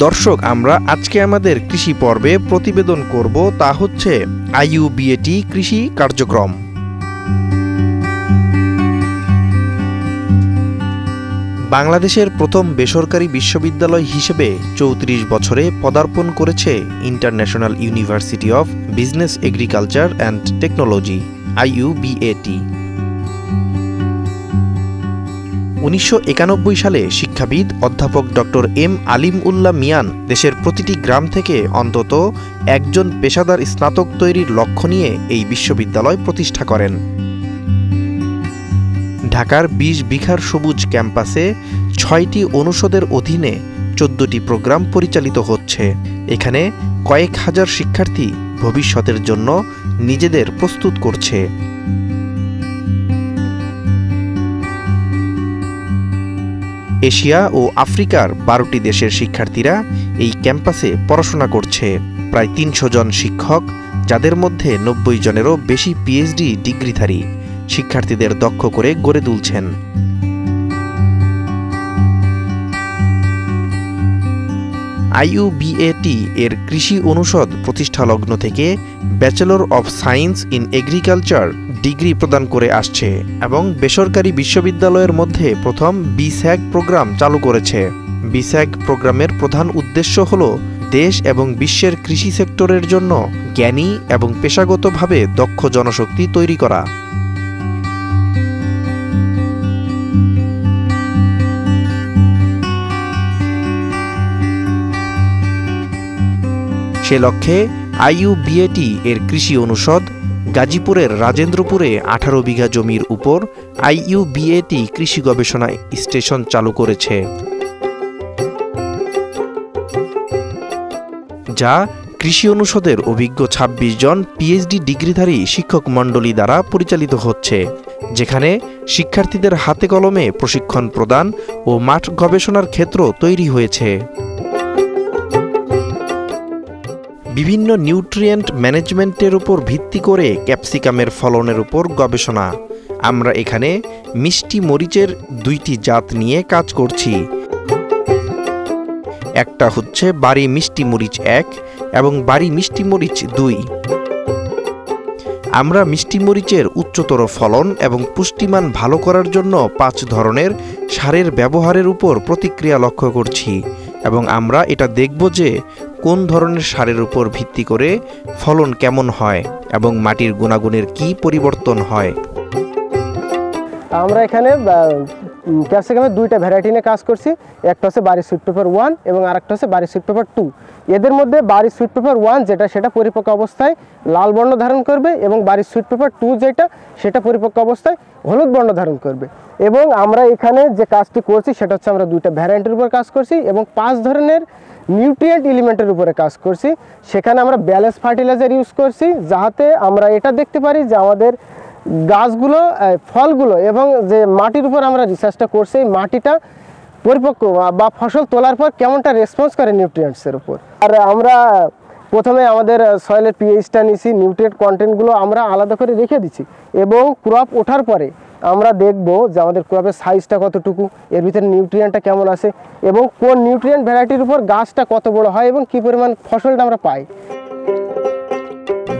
দর্শক, আমরা আজকে আমাদের কৃষি পর্বে প্রতিবেদন করব, তা হচ্ছে IUBAT কৃষি কার্যক্রম। বাংলাদেশের প্রথম বেসরকারি বিশ্ববিদ্যালয় হিসেবে ৩৪ বছরে পদার্পণ করেছে international university of business agriculture and technology IUBAT। ১৯৯১ সালে শিক্ষাবিদ অধ্যাপক ডক্টর এম আলিম উল্লাহ মিয়ান দেশের প্রতিটি গ্রাম থেকে অন্তত একজন পেশাদার স্নাতক তৈরির লক্ষ্য নিয়ে এই বিশ্ববিদ্যালয় প্রতিষ্ঠা করেন। ঢাকার ২০ বিঘার সবুজ ক্যাম্পাসে ৬টি অনুষদের অধীনে ১৪টি প্রোগ্রাম পরিচালিত হচ্ছে। এখানে কয়েক হাজার শিক্ষার্থী ভবিষ্যতের জন্য নিজেদের প্রস্তুত করছে। এশিয়া ও আফ্রিকার ১২টি দেশের শিক্ষার্থীরা এই ক্যাম্পাসে পড়াশোনা করছে। প্রায় ৩০০ জন শিক্ষক, যাদের মধ্যে ৯০ জনেরও বেশি PhD ডিগ্রিধারী, শিক্ষার্থীদের দক্ষ করে গড়ে তুলছেন। IUBAT এর কৃষি অনুষদ প্রতিষ্ঠালগ্ন থেকে bachelor of science in agriculture degree প্রদান করে আসছে এবং বেসরকারি বিশ্ববিদ্যালয়ের মধ্যে প্রথম BSAG প্রোগ্রাম চালু করেছে। BSAG প্রোগ্রামের প্রধান উদ্দেশ্য হল দেশ এবং বিশ্বের কৃষি সেক্টরের জন্য জ্ঞানী এবং পেশাগতভাবে দক্ষ জনশক্তি তৈরি করা। সে লক্ষ্যে IUBAT এর কৃষি অনুষদ গাজীপুরের রাজেন্দ্রপুরে ১৮ বিঘা জমির উপর IUBAT কৃষি গবেষণা স্টেশন চালু করেছে, যা কৃষি অনুষদের অভিজ্ঞ ২৬ জন PhD ডিগ্রিধারী শিক্ষক মণ্ডলী দ্বারা পরিচালিত হচ্ছে, যেখানে শিক্ষার্থীদের হাতে কলমে প্রশিক্ষণ প্রদান ও মাঠ গবেষণার ক্ষেত্র তৈরি হয়েছে। বিভিন্ন নিউট্রিয়েন্ট ম্যানেজমেন্টের উপর ভিত্তি করে ক্যাপসিকামের ফলনের উপর গবেষণা। আমরা এখানে মিষ্টি মরিচের ২টি জাত নিয়ে কাজ করছি। একটা হচ্ছে বাড়ি মিষ্টি মরিচ ১ এবং বাড়ি মিষ্টি মরিচ ২। আমরা মিষ্টি মরিচের উচ্চতর ফলন এবং পুষ্টিমান ভালো করার জন্য ৫ ধরনের সারের ব্যবহারের উপর প্রতিক্রিয়া লক্ষ্য করছি এবং আমরা এটা দেখব যে কোন ধরনের সারের উপর ভিত্তি করে ফলন কেমন হয় এবং মাটির গুণাগুণের কি পরিবর্তন হয়। আমরা এখানে ক্যাপসিকামের ২টা ভ্যারাইটি নিয়ে কাজ করছি। একটা হচ্ছে বাড়ি সুইট পেপার 1 এবং আরেকটা হচ্ছে বাড়ি সুইট পেপার 2। এদের মধ্যে বাড়ি সুইট পেপার 1 যেটা, সেটা পরিপক্ক অবস্থায় লাল বর্ণ ধারণ করবে এবং বাড়ি সুইট পেপার 2 যেটা, সেটা পরিপক্ক অবস্থায় হলুদ বর্ণ ধারণ করবে। এবং আমরা এখানে যে কাজটি করছি সেটা হচ্ছে আমরা 2টা ভ্যারাইটির উপর কাজ করছি এবং 5 ধরনের নিউট্রিয়েন্ট এলিমেন্টের উপরে কাজ করছি। সেখানে আমরা ব্যালেন্স ফার্টিলাইজার ইউজ করছি, যাতে আমরা এটা দেখতে পারি যে আমাদের গাছগুলো, ফলগুলো এবং যে মাটির উপর আমরা রিসার্চটা করছি, মাটিটা পরিপক্ক বা ফসল তোলার পর কেমনটা রেসপন্স করে নিউট্রিয়েন্টসের উপর। আর আমরা প্রথমে আমাদের সয়েলের পিএইচটা নিয়েছি, নিউট্রিয়েন্ট কন্টেন্টগুলো আমরা আলাদা করে রেখে দিচ্ছি এবং ক্রপ ওঠার পরে আমরা দেখব যে আমাদের ক্রপের সাইজটা কতটুকু, এর ভিতরে নিউট্রিয়েন্টটা কেমন আছে এবং কোন নিউট্রিয়েন্ট ভ্যারাইটির উপর গাছটা কত বড় হয় এবং কী পরিমাণ ফসলটা আমরা পাই।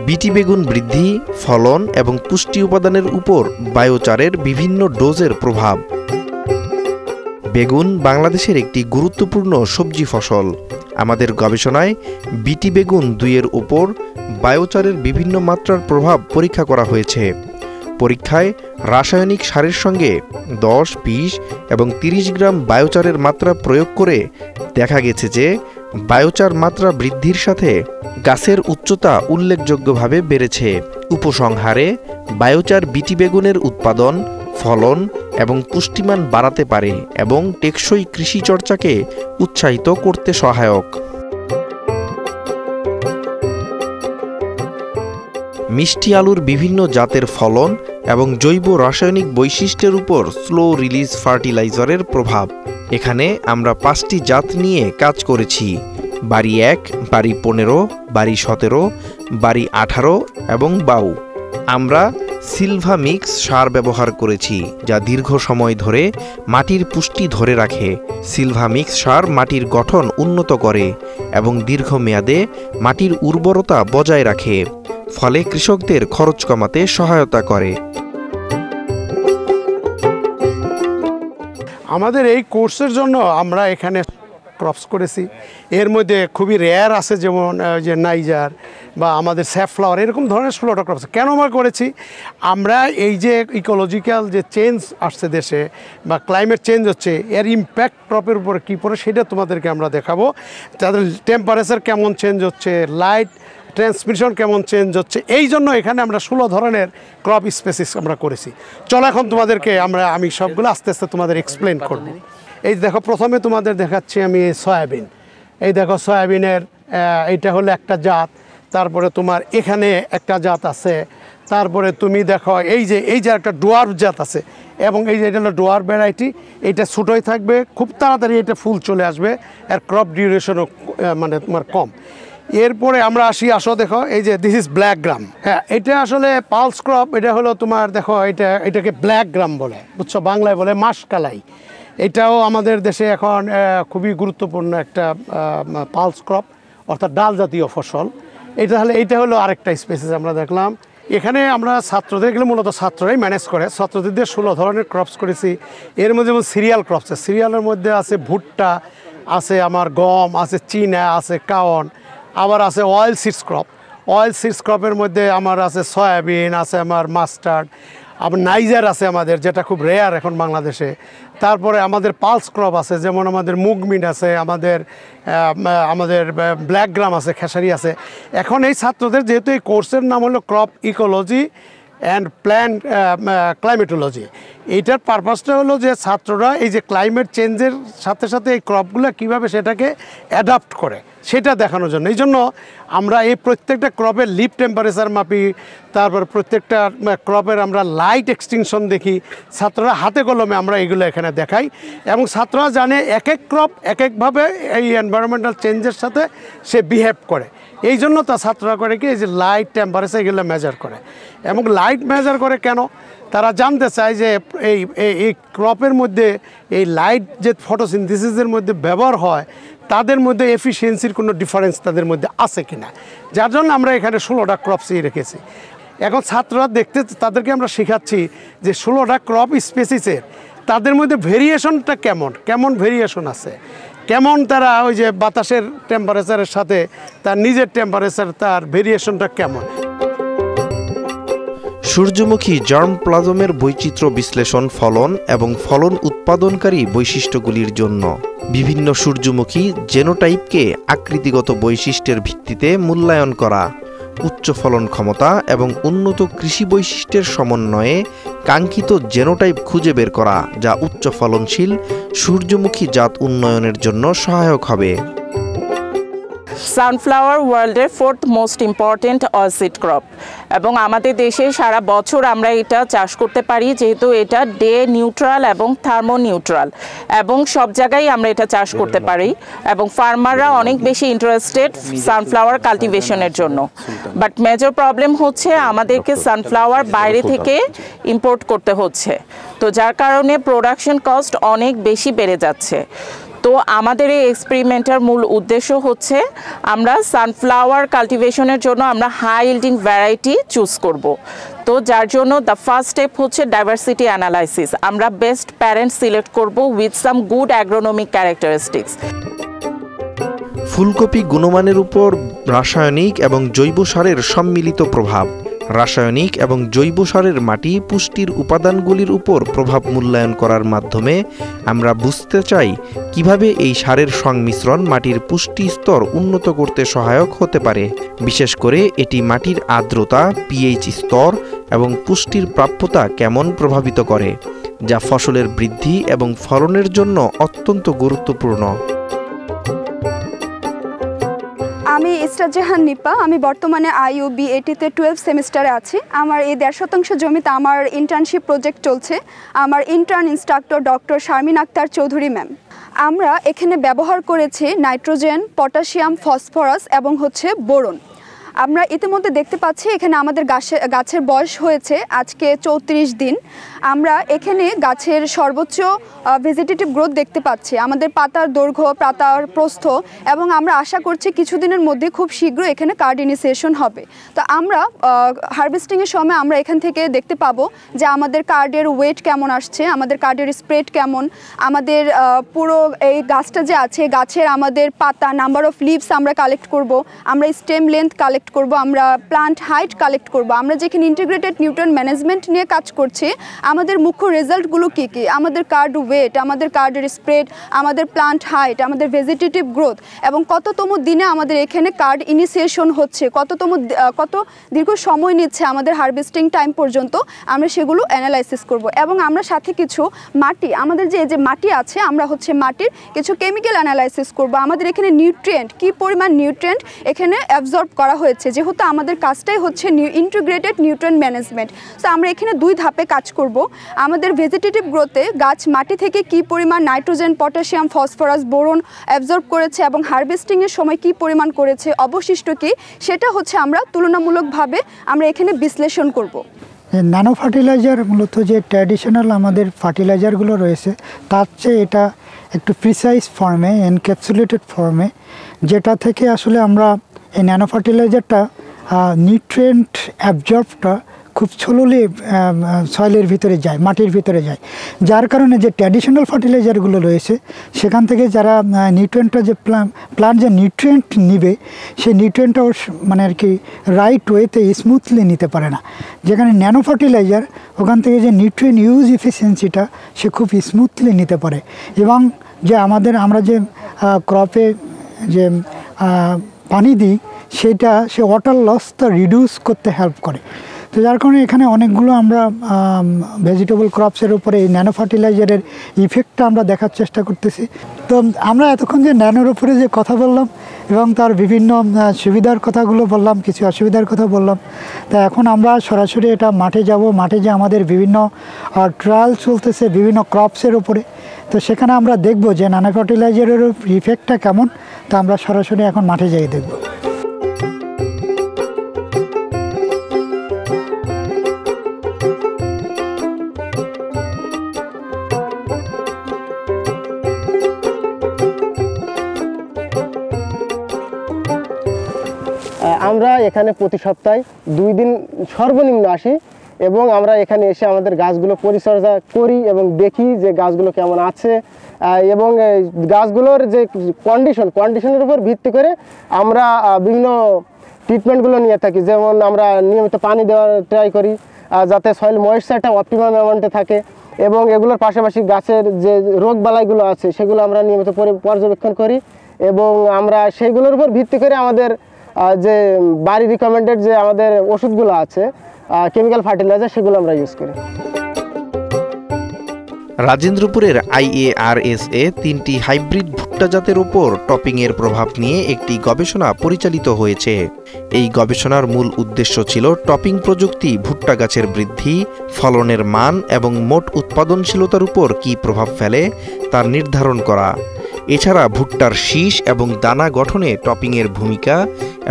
বিটি বেগুন বৃদ্ধি, ফলন এবং পুষ্টি উপাদানের উপর বায়োচারের বিভিন্ন ডোজের প্রভাব। বেগুন বাংলাদেশের একটি গুরুত্বপূর্ণ সবজি ফসল। আমাদের গবেষণায় বিটি বেগুন 2 এর উপর বায়োচারের বিভিন্ন মাত্রার প্রভাব পরীক্ষা করা হয়েছে। পরীক্ষায় রাসায়নিক সারের সঙ্গে 10, 20 এবং 30 গ্রাম বায়োচারের মাত্রা প্রয়োগ করে দেখা গেছে যে বায়োচার মাত্রা বৃদ্ধির সাথে গাছের উচ্চতা উল্লেখযোগ্যভাবে বেড়েছে। উপসংহারে, বায়োচার বিটি বেগুনের উৎপাদন, ফলন এবং পুষ্টিমান বাড়াতে পারে এবং টেকসই কৃষি চর্চাকে উৎসাহিত করতে সহায়ক। মিষ্টি আলুর বিভিন্ন জাতের ফলন এবং জৈব রাসায়নিক বৈশিষ্ট্যের উপর স্লো রিলিজ ফার্টিলাইজারের প্রভাব। এখানে আমরা 5টি জাত নিয়ে কাজ করেছি: বাড়ি 1, বাড়ি 15, বাড়ি 17, বাড়ি 18 এবং বাউ। আমরা সিলভা মিক্স সার ব্যবহার করেছি, যা দীর্ঘ সময় ধরে মাটির পুষ্টি ধরে রাখে। সিলভা মিক্স সার মাটির গঠন উন্নত করে এবং দীর্ঘমেয়াদে মাটির উর্বরতা বজায় রাখে, ফলে কৃষকদের খরচ কমাতে সহায়তা করে। আমাদের এই কোর্সের জন্য আমরা এখানে ক্রপস করেছি। এর মধ্যে খুবই রেয়ার আছে, যেমন যে নাইজার বা আমাদের স্যাফ্লাওয়ার, এরকম ধরনের 16টা ক্রপস। কেন আমরা করেছি? আমরা এই যে ইকোলজিক্যাল যে চেঞ্জ আসছে দেশে বা ক্লাইমেট চেঞ্জ হচ্ছে, এর ইম্প্যাক্ট ক্রপের উপরে কী পড়ে সেটা তোমাদেরকে আমরা দেখাবো। তাদের টেম্পারেচার কেমন চেঞ্জ হচ্ছে, লাইট ট্রান্সমিশন কেমন চেঞ্জ হচ্ছে, এই জন্য এখানে আমরা 16 ধরনের ক্রপ স্পেসিস আমরা করেছি। চলো এখন তোমাদেরকে আমি সবগুলো আস্তে আস্তে তোমাদের এক্সপ্লেন করব। এই দেখো, প্রথমে তোমাদের দেখাচ্ছি আমি সয়াবিন। এই দেখো সয়াবিনের এইটা হলো একটা জাত, তারপরে তোমার এখানে একটা জাত আছে, তারপরে তুমি দেখো এই যে একটা ডোয়ার্ফ জাত আছে, এবং এই যে এটা হলো ডোয়ার্ফ ভ্যারাইটি। এটা ছোটোই থাকবে, খুব তাড়াতাড়ি এটা ফুল চলে আসবে, এর ক্রপ ডিউরেশনও মানে তোমার কম। এরপরে আমরা আসো দেখো, এই যে দিস ইজ ব্ল্যাক গ্রাম। হ্যাঁ, এটা আসলে পালস ক্রপ। এটা হলো তোমার দেখো, এটাকে ব্ল্যাক গ্রাম বলে, বুঝছো, বাংলায় বলে মাসকালাই। এটাও আমাদের দেশে এখন খুবই গুরুত্বপূর্ণ একটা পালস ক্রপ, অর্থাৎ ডাল জাতীয় ফসল। এইটা হলো আরেকটা স্পেসিস আমরা দেখলাম। এখানে আমরা ছাত্রদের, এগুলো মূলত ছাত্ররাই ম্যানেজ করে, ছাত্রদের দিয়ে 16 ধরনের ক্রপস করেছি। এর মধ্যে যেমন সিরিয়াল ক্রপস, সিরিয়ালের মধ্যে আছে ভুট্টা, আছে আমার গম, আছে চীনা, আছে কাওন, আবার আছে oil seeds crop. Oil seeds ক্রপের মধ্যে আমার আছে সয়াবিন, আছে আমার মাস্টার্ড, আবার নাইজার আছে আমাদের, যেটা খুব রেয়ার এখন বাংলাদেশে। তারপরে আমাদের পালস ক্রপ আছে, যেমন আমাদের মুগমিট আছে, আমাদের ব্ল্যাক গ্রাম আছে, খেসারি আছে। এখন এই ছাত্রদের যেহেতু এই কোর্সের নাম হলো crop ecology and plant climatology, এইটার পারপাসটা হলো যে ছাত্ররা এই যে ক্লাইমেট চেঞ্জের সাথে সাথে এই ক্রপগুলো কীভাবে সেটাকে অ্যাডাপ্ট করে সেটা দেখানোর জন্য। এই জন্য আমরা এই প্রত্যেকটা ক্রপের লিফ টেম্পারেচার মাপি, তারপর প্রত্যেকটা ক্রপের আমরা লাইট এক্সটিংশন দেখি। ছাত্ররা হাতে কলমে আমরা এগুলো এখানে দেখাই, এবং ছাত্ররা জানে এক এক ক্রপ এক একভাবে এই এনভায়রনমেন্টাল চেঞ্জের সাথে সে বিহেভ করে। এই জন্য তা ছাত্ররা করে কি, এই যে লাইট টেম্পারেচার এগুলো মেজার করে। এবং লাইট মেজার করে কেন? তারা জানতে চায় যে এই ক্রপের মধ্যে এই লাইট যে ফটোসিনথেসিসের মধ্যে ব্যবহার হয়, তাদের মধ্যে এফিসিয়েন্সির কোনো ডিফারেন্স তাদের মধ্যে আছে কিনা, যার জন্য আমরা এখানে 16টা ক্রপসই রেখেছি। এখন ছাত্ররা তাদেরকে আমরা শেখাচ্ছি যে 16টা ক্রপ স্পেসিসের তাদের মধ্যে ভেরিয়েশনটা কেমন ভেরিয়েশন আছে, কেমন তারা ওই যে বাতাসের টেম্পারেচারের সাথে তার নিজের টেম্পারেচার, তার ভেরিয়েশনটা কেমন। সূর্যমুখী জার্ম প্লাজমের বৈচিত্র্য বিশ্লেষণ, ফলন এবং ফলন উৎপাদনকারী বৈশিষ্ট্যগুলির জন্য বিভিন্ন সূর্যমুখী জেনোটাইপকে আকৃতিগত বৈশিষ্ট্যের ভিত্তিতে মূল্যায়ন করা, উচ্চ ফলন ক্ষমতা এবং উন্নত কৃষি বৈশিষ্ট্যের সমন্বয়ে কাঙ্ক্ষিত জেনোটাইপ খুঁজে বের করা, যা উচ্চ ফলনশীল সূর্যমুখী জাত উন্নয়নের জন্য সহায়ক হবে। সানফ্লাওয়ার ওয়ার্ল্ডের 4th মোস্ট ইম্পর্টেন্ট অয়েলসিড ক্রপ, এবং আমাদের দেশে সারা বছর আমরা এটা চাষ করতে পারি, যেহেতু এটা ডে নিউট্রাল এবং থার্মো নিউট্রাল, এবং সব জায়গায় আমরা এটা চাষ করতে পারি, এবং ফার্মাররা অনেক বেশি ইন্টারেস্টেড সানফ্লাওয়ার কাল্টিভেশনের জন্য। বাট মেজর প্রবলেম হচ্ছে আমাদেরকে সানফ্লাওয়ার বাইরে থেকে ইম্পোর্ট করতে হচ্ছে, তো যার কারণে প্রোডাকশন কস্ট অনেক বেশি বেড়ে যাচ্ছে। তো আমাদের এই এক্সপেরিমেন্টের মূল উদ্দেশ্য হচ্ছে আমরা সানফ্লাওয়ার কাল্টিভেশনের জন্য আমরা হাই ইল্ডিং ভ্যারাইটি চুজ করব। তো যার জন্য দ্য ফার্স্ট স্টেপ হচ্ছে ডাইভার্সিটি অ্যানালাইসিস। আমরা বেস্ট প্যারেন্ট সিলেক্ট করব উইথ সাম গুড অ্যাগ্রোনমিক ক্যারেক্টারিস্টিক্স। ফুলকপি গুণমানের উপর রাসায়নিক এবং জৈব সারের সম্মিলিত প্রভাব। রাসায়নিক এবং জৈব সারের মাটি পুষ্টির উপাদানগুলির উপর প্রভাব মূল্যায়ন করার মাধ্যমে আমরা বুঝতে চাই কিভাবে এই সারের সংমিশ্রণ মাটির পুষ্টি স্তর উন্নত করতে সহায়ক হতে পারে। বিশেষ করে এটি মাটির আর্দ্রতা, পিএইচ স্তর এবং পুষ্টির প্রাপ্যতা কেমন প্রভাবিত করে, যা ফসলের বৃদ্ধি এবং ফলনের জন্য অত্যন্ত গুরুত্বপূর্ণ। আমি ইসরাত জাহান নিপা। আমি বর্তমানে IUB-AT-তে 12 সেমিস্টারে আছি। আমার এই 1.5 জমিতে আমার ইন্টার্নশিপ প্রজেক্ট চলছে। আমার intern instructor doctor Sharmin Akter Chowdhury ma'am. আমরা এখানে ব্যবহার করেছি নাইট্রোজেন, পটাশিয়াম, ফসফরাস এবং বোরন। আমরা ইতিমধ্যে দেখতে পাচ্ছি এখানে আমাদের গাছের বয়স হয়েছে আজকে 34 দিন। আমরা এখানে গাছের সর্বোচ্চ ভেজিটেটিভ গ্রোথ দেখতে পাচ্ছি, আমাদের পাতার দৈর্ঘ্য, পাতার প্রস্থ, এবং আমরা আশা করছি কিছুদিনের মধ্যে খুব শীঘ্র এখানে কার্ড ইনিশিয়েশন হবে। তো আমরা হারভেস্টিংয়ের সময় আমরা এখান থেকে দেখতে পাবো যে আমাদের কার্ডের ওয়েট কেমন আসছে, আমাদের কার্ডের স্প্রেড কেমন, আমাদের পুরো এই গাছটা যে আছে গাছের আমাদের পাতা, নাম্বার অফ লিভস আমরা কালেক্ট করব, আমরা স্টেম লেন্থ কালেক্ট করব, আমরা প্লান্ট হাইট কালেক্ট করব। আমরা যেখানে ইন্টিগ্রেটেড নিউট্রিয়েন্ট ম্যানেজমেন্ট নিয়ে কাজ করছি, আমাদের মুখ্য রেজাল্টগুলো কী কী, আমাদের কার্ড ওয়েট, আমাদের কার্ডের স্প্রেড, আমাদের প্লান্ট হাইট, আমাদের ভেজিটেটিভ গ্রোথ, এবং কততম দিনে আমাদের এখানে কার্ড ইনিশিয়েশন হচ্ছে, কত দীর্ঘ সময় নিচ্ছে আমাদের হারভেস্টিং টাইম পর্যন্ত, আমরা সেগুলো অ্যানালাইসিস করব। এবং আমরা সাথে কিছু মাটি, আমাদের যে মাটি আছে, আমরা হচ্ছে মাটির কিছু কেমিক্যাল অ্যানালাইসিস করব। আমাদের এখানে নিউট্রিয়েন্ট, কী পরিমাণ নিউট্রিয়েন্ট এখানে অ্যাবজর্ব করা হয়েছে, যেহেতু আমাদের কাজটাই হচ্ছে ইন্টিগ্রেটেড নিউট্রিয়েন্ট ম্যানেজমেন্ট। সো আমরা এখানে 2 ধাপে কাজ করব। আমাদের ভেজিটেটিভ গ্রোথে গাছ মাটি থেকে কী পরিমাণ nitrogen, potassium, phosphorus, boron absorb করেছে এবং হারভেস্টিংয়ের সময় কী পরিমাণ করেছে, অবশিষ্ট কী, সেটা হচ্ছে আমরা তুলনামূলকভাবে আমরা এখানে বিশ্লেষণ করব। ন্যানো ফার্টিলাইজার মূলত যে ট্র্যাডিশনাল আমাদের ফার্টিলাইজারগুলো রয়েছে তার চেয়ে এটা একটু প্রিসাইজ ফর্মে, এনক্যাপসুলেটেড ফর্মে, যেটা থেকে আসলে আমরা এই ন্যানো ফার্টিলাইজারটা নিউট্রিয়েন্ট অ্যাবজর্বটা খুব স্লোলি সয়েলের ভিতরে যায়, মাটির ভিতরে যায়, যার কারণে যে ট্র্যাডিশনাল ফার্টিলাইজারগুলো রয়েছে সেখান থেকে যারা নিউট্রিয়েন্টটা যে প্লান্ট যে নিউট্রিয়েন্ট নিবে সেই নিউট্রিয়েন্টটা মানে আর কি রাইট ওয়েতে স্মুথলি নিতে পারে না। যেখানে ন্যানো ফার্টিলাইজার ওখান থেকে যে নিউট্রিয়েন্ট ইউজ এফিসিয়েন্সিটা সে খুব স্মুথলি নিতে পারে, এবং যে আমরা যে ক্রপে যে পানি দিই সেটা সে ওয়াটার লসটা রিডিউস করতে হেল্প করে। তো যার কারণে এখানে অনেকগুলো আমরা ভেজিটেবল ক্রপসের উপরে এই ন্যানো ফার্টিলাইজারের ইফেক্টটা আমরা দেখার চেষ্টা করতেছি। তো আমরা এতক্ষণ যে ন্যানোর উপরে যে কথা বললাম এবং তার বিভিন্ন সুবিধার কথাগুলো বললাম, কিছু অসুবিধার কথা বললাম, তা এখন আমরা সরাসরি এটা মাঠে যাব। মাঠে যে আমাদের বিভিন্ন ট্রায়াল চলতেছে বিভিন্ন ক্রপসের উপরে, তো সেখানে আমরা দেখব যে ন্যানো ফার্টিলাইজারের ইফেক্টটা কেমন, তা আমরা সরাসরি এখন মাঠে যাই দেখব। আমরা এখানে প্রতি সপ্তাহে 2 দিন সর্বনিম্ন আসি এবং আমরা এখানে এসে আমাদের গাছগুলো পরিচর্যা করি এবং দেখি যে গাছগুলো কেমন আছে, এবং গাছগুলোর যে কন্ডিশনের উপর ভিত্তি করে আমরা বিভিন্ন ট্রিটমেন্টগুলো নিয়ে থাকি। যেমন আমরা নিয়মিত পানি দেওয়ার ট্রাই করি যাতে সয়েল ময়েশ্চারটা অপটিমাম অ্যামাউন্টে থাকে, এবং এগুলোর পাশাপাশি গাছের যে রোগবালাইগুলো আছে সেগুলো আমরা নিয়মিত পর্যবেক্ষণ করি, এবং আমরা সেইগুলোর উপর ভিত্তি করে আমাদের যে বাড়ি রিকমেন্ডেড যে আমাদের ওষুধগুলো আছে, কেমিক্যাল ফার্টিলাইজার, সেগুলো আমরা ইউজ করি। রাজেন্দ্রপুরের IARSA 3টি হাইব্রিড ভুট্টা জাতের উপর টপিংয়ের প্রভাব নিয়ে একটি গবেষণা পরিচালিত হয়েছে। এই গবেষণার মূল উদ্দেশ্য ছিল টপিং প্রযুক্তি ভুট্টা গাছের বৃদ্ধি, ফলনের মান এবং মোট উৎপাদনশীলতার উপর কী প্রভাব ফেলে তা নির্ধারণ করা। এছাড়া ভুট্টার শীষ এবং দানা গঠনে টপিংয়ের ভূমিকা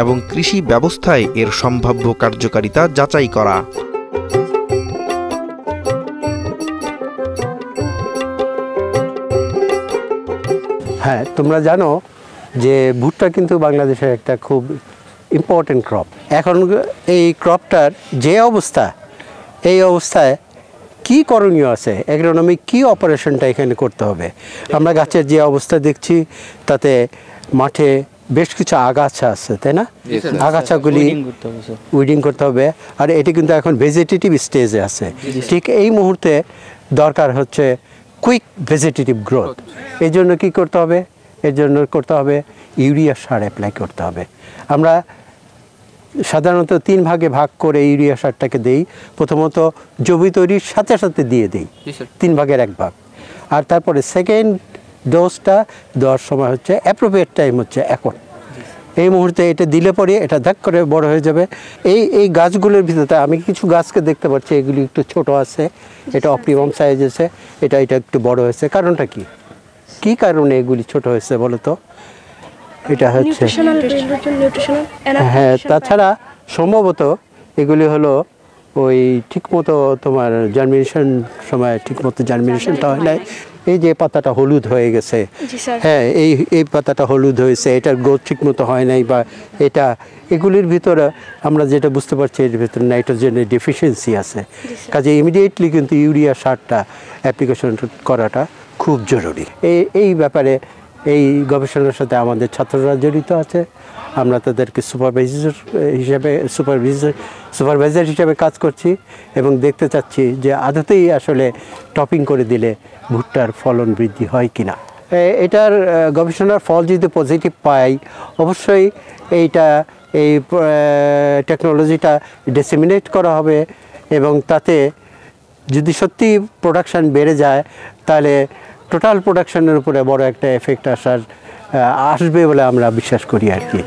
এবং কৃষি ব্যবস্থায় এর সম্ভাব্য কার্যকারিতা যাচাই করা। হ্যাঁ, তোমরা জানো যে ভুট্টা কিন্তু বাংলাদেশের একটা খুব ইম্পর্টেন্ট ক্রপ। এখন এই ক্রপটার যে অবস্থা, এই অবস্থায় কি করণীয় আছে, অ্যাগ্রোনমিক কি অপারেশনটা এখানে করতে হবে। আমরা গাছের যে অবস্থা দেখছি তাতে মাঠে বেশ কিছু আগাছা আছে, তাই না? আগাছাগুলি উইডিং করতে হবে, আর এটি কিন্তু এখন ভেজিটেটিভ স্টেজে আছে। ঠিক এই মুহূর্তে দরকার হচ্ছে কুইক ভেজিটেটিভ গ্রোথ। এই জন্য কী করতে হবে? এর জন্য করতে হবে ইউরিয়া সার অ্যাপ্লাই করতে হবে। আমরা সাধারণত 3 ভাগে ভাগ করে ইউরিয়া সারটাকে দেই। প্রথমত জমি তৈরির সাথে সাথে দিয়ে দিই 3 ভাগের 1 ভাগ, আর তারপরে সেকেন্ড ডোজটা দেওয়ার সময় হচ্ছে অ্যাপ্রোপ্রিয়েট টাইম হচ্ছে এখন। এই মুহূর্তে এটা দিলে পরে এটা ধাক করে বড় হয়ে যাবে। এই গাছগুলোর ভিতরে আমি কিছু গাছকে দেখতে পাচ্ছি, এগুলি একটু ছোট আছে, এটা অপটিমাম সাইজ আছে, এটা একটু বড় হয়েছে। কারণটা কি কারণে এগুলি ছোট হয়েছে বলো তো? এটা হচ্ছে হ্যাঁ, তাছাড়া সম্ভবত এগুলি হলো ওই ঠিকমতো তোমার জার্মিনেশন সময় ঠিকমতো জার্মিনেশনটা হয় নাই। এই যে পাতাটা হলুদ হয়ে গেছে, হ্যাঁ এই পাতাটা হলুদ হয়েছে, এটার গ্রোথ ঠিকমতো হয় নাই, বা এটা এগুলির ভিতরে আমরা যেটা বুঝতে পারছি এর ভিতরে নাইট্রোজেনের ডেফিসিয়েন্সি আছে। কাজে ইমিডিয়েটলি কিন্তু ইউরিয়া সারটা অ্যাপ্লিকেশন করাটা খুব জরুরি। এই ব্যাপারে এই গবেষণার সাথে আমাদের ছাত্ররা জড়িত আছে। আমরা তাদেরকে সুপারভাইজার হিসেবে কাজ করছি এবং দেখতে চাচ্ছি যে আদতেই আসলে টপিং করে দিলে ভুট্টার ফলন বৃদ্ধি হয় কিনা। এটার গবেষণার ফল যদি পজিটিভ পাই, অবশ্যই এই টেকনোলজিটা ডিসেমিনেট করা হবে এবং তাতে যদি সত্যি প্রোডাকশান বেড়ে যায় তাহলে টোটাল প্রোডাকশনের উপরে বড় একটা এফেক্ট আসবে বলে আমরা বিশ্বাস করি আর কি।